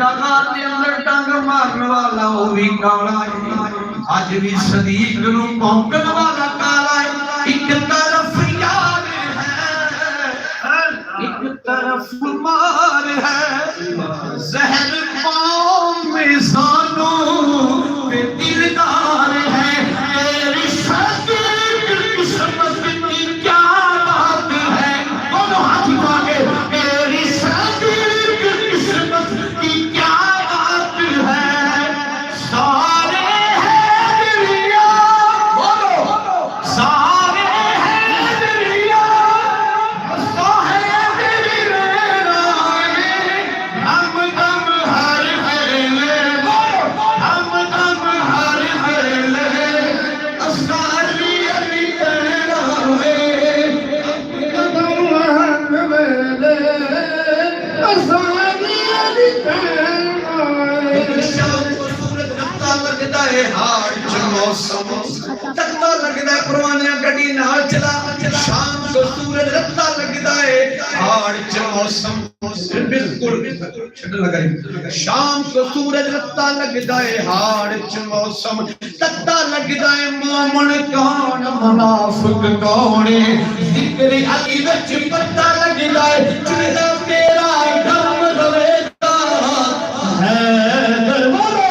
मुलाकात के अंदर डंग मारने वाला वो भी काला है, अज भी सदीक नू भौंकण वाला काला है। एक तरफ यार है, एक तरफ मार है, जहर पाँव में सानू पे दिलदार है। तेरी सदीक किस्मत की क्या बात है, दोनों हाथ उठा के तेरी सदीक किस्मत की क्या बात है। सारे हैं दुनिया, बोलो सारे हैं दुनिया, तो है दिल रानी, हम दम हर फेले, बोलो हम दम हर फेले, सारी अली तेरा है, कदम हर फेले, सारी अली तेरा है। शाम को सूरज रखता लगता है हार च मौसम, तकता लगता है परवाने गड्डी नाल चला, शाम को सूरज रखता लगता है हार च मौसम, बिल्कुल लगा। शाम को सूरज रखता लगता है हार च मौसम, तकता लगता है मोमन कौन मुनाफिक कौन, जिक्र अली विच पता लगता है चुना तेरा धर्म रवेगा है। बोलो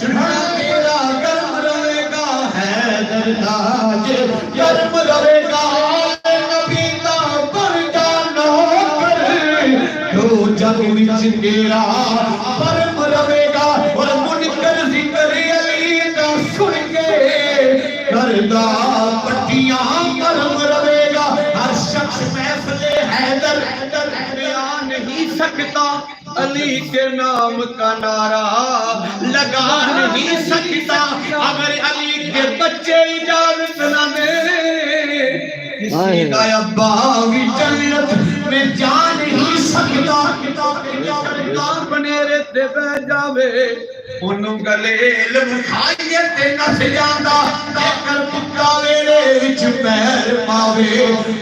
चुना तेरा गर्म रहेगा है, दरदाज गर्म रहेगा, नबी का पर जानो कर, तो जग विच तेरा परम रहेगा। और मुनकर जिक्र अली का सुन के करदा पट्टियां परम रहेगा। हर शख्स महफिले हैदर बयान नहीं सकता, अली के नाम का नारा लगा नहीं सकता। अगर अली के बच्चे इजाजत न दे, किसी का अब्बा भी जन्नत में जा नहीं सकता। बनेरे ते बह जावे ओनू गलेल खाइए ते नस जांदा, जेकर पुत्ता वेड़े विच पैर पावे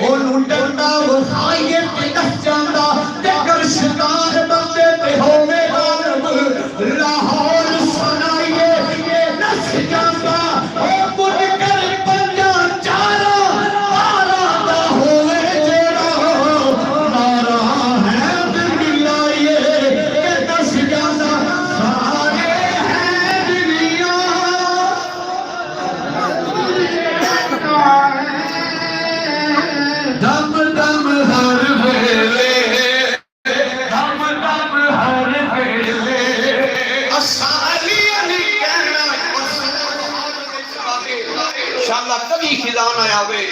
ओनू डंडा खाइए ते नस जांदा, जेकर शिकार बंदे ते होवे आलम लाहौर सुनाइए ये नस जांदा। ओ मुनकर पंजा चारा तारा दा होवे जेड़ा नारा है दिलाइए ये नस जांदा। सारे हैं दुनिया, दम दम हर वेले, दम दम हर वेले, असाली अली कहना इंशाअल्लाह कभी खिलाना आवे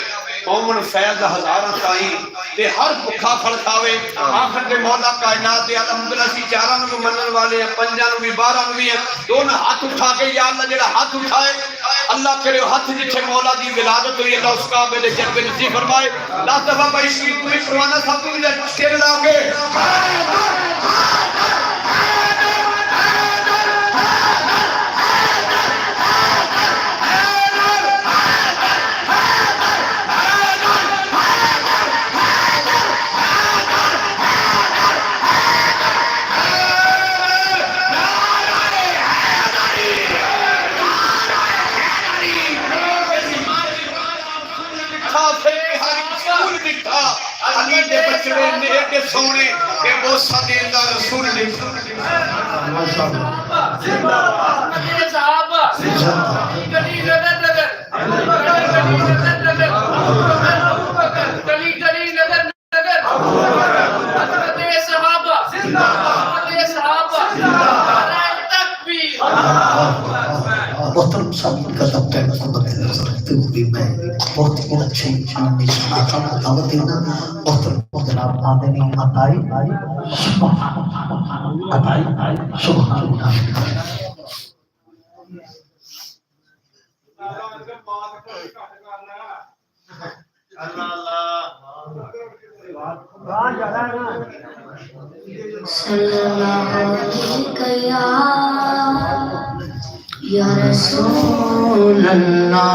कौमन फैज हजारां ताई ते हर भुखा फल खावे। आखिर दे मौला कायनात दे अल्हम्दुलिल्लाह सी चारां नु मनन वाले हैं, पंजां नु भी 12 नु भी है। दोनों हाथ उठा के या अल्लाह जेड़ा हाथ उठाए अल्लाह करे हाथ जिथे मौला दी विलादत हुई अल्लाह उस काबे दे जन्नत नसीब फरमाए। 10 दफा भाई शरीफ में परवाना साहब को भी शेर लाके अली दे बचड़े ने एडे सोने के बोसा देंदा रसूल ने माशाअल्लाह जिंदाबाद ये साहब गली नगर नगर गली गली नगर नगर हजरत सहाबा जिंदाबाद, हजरत सहाबा जिंदाबाद, तकबीर। मोहतरम साहब का दफ्तर भी मैं बहुत ही अच्छी दावत देना। मोहतरम जनाब आदमी अताई सुभान अल्लाह। सल्लल्लाहु अलैहि या रसूल अल्लाह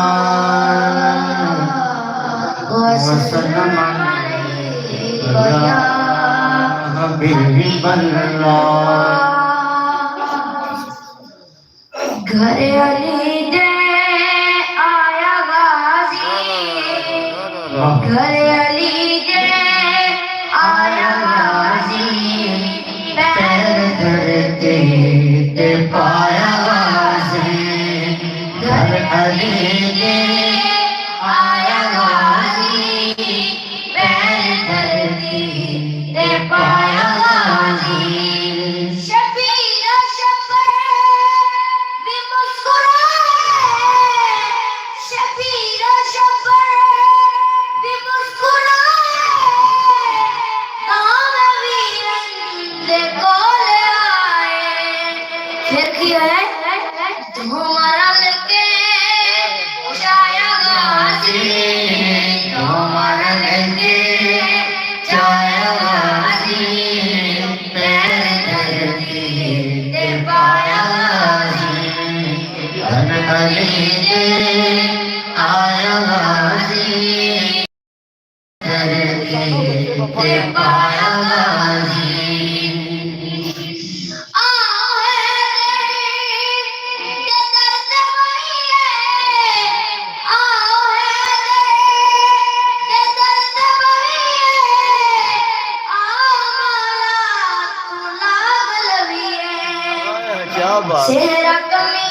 वसल्लम अलैका या हबीबल्लाह। घर अली दे आया गाजी, घर अली दे आया गाजी, पैर धरती ते पाया गाजी। घर अली दे आया गाजी, पैर धरती ते पाया गाजी। शबीर शबर भी मुस्कुराए, शबीर शबर भी मुस्कुराए, काम वीरन दे कोल आए। फिर की है तुम्हारा लेके जाया गाजी, तुम्हारा लेके जाया गाजी, पैर धरती ते पाया गाजी। घर अली दे आया गाजी, धरती पे पाया गाजी। क्या बात।